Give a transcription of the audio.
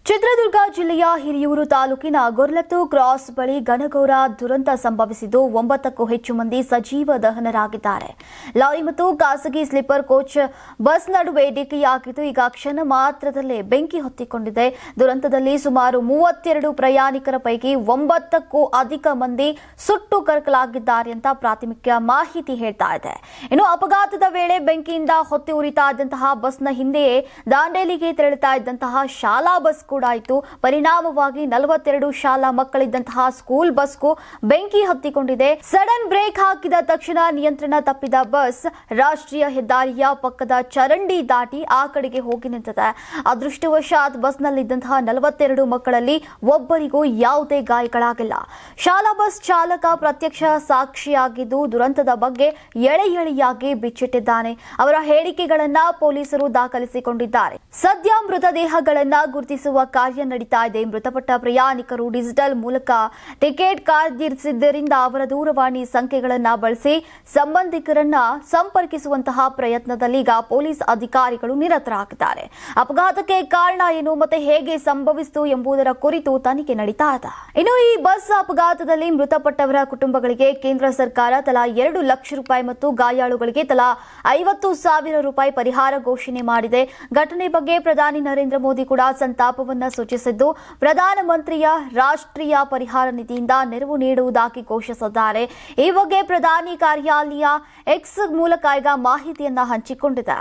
ಚಿತ್ರದುರ್ಗ ಜಿಲ್ಲೆಯ ಹಿರಿಯೂರು ತಾಲೂಕಿನ ಗೊರ್ಲತ್ತು ಕ್ರಾಸ್ ಬಳಿ ಘನಘೋರ ದುರಂತ ಸಂಭವಿಸಿದ್ದು 9ಕ್ಕೂ ಹೆಚ್ಚು ಮಂದಿ ಸಜೀವ ದಹನರಾಗಿದ್ದಾರೆ. ಲಾರಿ ಮತ್ತು ಖಾಸಗಿ ಸ್ಲೀಪರ್ ಕೋಚ್ ಬಸ್ ನಡುವೆ ಡಿಕ್ಕಿಯಾಗಿದ್ದು ಈಗ ಕ್ಷಣ ಮಾತ್ರದಲ್ಲೇ ಬೆಂಕಿ ಹೊತ್ತಿಕೊಂಡಿದೆ. ದುರಂತದಲ್ಲಿ ಸುಮಾರು 32 ಪ್ರಯಾಣಿಕರ ಪೈಕಿ 9ಕ್ಕೂ ಅಧಿಕ ಮಂದಿ ಸುಟ್ಟು ಕರಕಲಾಗಿದ್ದಾರೆ ಅಂತ ಪ್ರಾಥಮಿಕ ಮಾಹಿತಿ ಹೇಳ್ತಾ ಇದೆ. ಇನ್ನು ಅಪಘಾತದ ವೇಳೆ ಬೆಂಕಿಯಿಂದ ಹೊತ್ತಿ ಉರಿತಾ ಇದ್ದಂತಹ ಬಸ್ನ ಹಿಂದೆಯೇ ದಾಂಡೇಲಿಗೆ ತೆರಳುತ್ತಾ ಇದ್ದಂತಹ ಶಾಲಾ ಬಸ್ ಕೂಡ ಇತ್ತು. ಪರಿಣಾಮವಾಗಿ 42 ಶಾಲಾ ಮಕ್ಕಳಿದ್ದಂತಹ ಸ್ಕೂಲ್ ಬಸ್ಗೂ ಬೆಂಕಿ ಹತ್ತಿಕೊಂಡಿದೆ. ಸಡನ್ ಬ್ರೇಕ್ ಹಾಕಿದ ತಕ್ಷಣ ನಿಯಂತ್ರಣ ತಪ್ಪಿದ ಬಸ್ ರಾಷ್ಟ್ರೀಯ ಹೆದ್ದಾರಿಯ ಪಕ್ಕದ ಚರಂಡಿ ದಾಟಿ ಆ ಕಡೆಗೆ ಹೋಗಿ ನಿಂತಿದೆ. ಅದೃಷ್ಟವಶಾತ್ ಬಸ್ನಲ್ಲಿದ್ದಂತಹ 42 ಮಕ್ಕಳಲ್ಲಿ ಒಬ್ಬರಿಗೂ ಯಾವುದೇ ಗಾಯಗಳಾಗಿಲ್ಲ. ಶಾಲಾ ಬಸ್ ಚಾಲಕ ಪ್ರತ್ಯಕ್ಷ ಸಾಕ್ಷಿಯಾಗಿದ್ದು ದುರಂತದ ಬಗ್ಗೆ ಎಳೆಯಾಗಿ ಬಿಚ್ಚಿಟ್ಟಿದ್ದಾನೆ. ಅವರ ಹೇಳಿಕೆಗಳನ್ನ ಪೊಲೀಸರು ದಾಖಲಿಸಿಕೊಂಡಿದ್ದಾರೆ. ಸದ್ಯ ಮೃತದೇಹಗಳನ್ನ ಗುರುತಿಸುವ ಕಾರ್ಯ ನಡೀತಾ ಇದೆ. ಮೃತಪಟ್ಟ ಪ್ರಯಾಣಿಕರು ಡಿಜಿಟಲ್ ಮೂಲಕ ಟಿಕೆಟ್ ಕಾಯ್ದಿರಿಸಿದ್ದರಿಂದ ಅವರ ದೂರವಾಣಿ ಸಂಖ್ಯೆಗಳನ್ನು ಬಳಸಿ ಸಂಬಂಧಿಕರನ್ನ ಸಂಪರ್ಕಿಸುವಂತಹ ಪ್ರಯತ್ನದಲ್ಲಿ ಈಗ ಪೊಲೀಸ್ ಅಧಿಕಾರಿಗಳು ನಿರತರಾಗಿದ್ದಾರೆ. ಅಪಘಾತಕ್ಕೆ ಕಾರಣ ಏನು ಮತ್ತೆ ಹೇಗೆ ಸಂಭವಿಸಿತು ಎಂಬುದರ ಕುರಿತು ತನಿಖೆ ನಡೀತಾ ಇದೆ. ಇನ್ನು ಈ ಬಸ್ ಅಪಘಾತದಲ್ಲಿ ಮೃತಪಟ್ಟವರ ಕುಟುಂಬಗಳಿಗೆ ಕೇಂದ್ರ ಸರ್ಕಾರ ತಲಾ 2 ಲಕ್ಷ ರೂಪಾಯಿ ಮತ್ತು ಗಾಯಾಳುಗಳಿಗೆ ತಲಾ 50,000 ರೂಪಾಯಿ ಪರಿಹಾರ ಘೋಷಣೆ ಮಾಡಿದೆ. ಘಟನೆ ಬಗ್ಗೆ ಪ್ರಧಾನಿ ನರೇಂದ್ರ ಮೋದಿ ಕೂಡ ಸಂತಾಪವನ್ನು ಸೂಚಿಸಿದ್ದು ಪ್ರಧಾನಮಂತ್ರಿಯ ರಾಷ್ಟ್ರೀಯ ಪರಿಹಾರ ನಿಧಿಯಿಂದ ನೆರವು ನೀಡುವುದಾಗಿ ಘೋಷಿಸಿದ್ದಾರೆ. ಈ ಬಗ್ಗೆ ಪ್ರಧಾನಿ ಕಾರ್ಯಾಲಯ ಎಕ್ಸ್ ಮೂಲಕ ಈಗ ಮಾಹಿತಿಯನ್ನ ಹಂಚಿಕೊಂಡಿದೆ.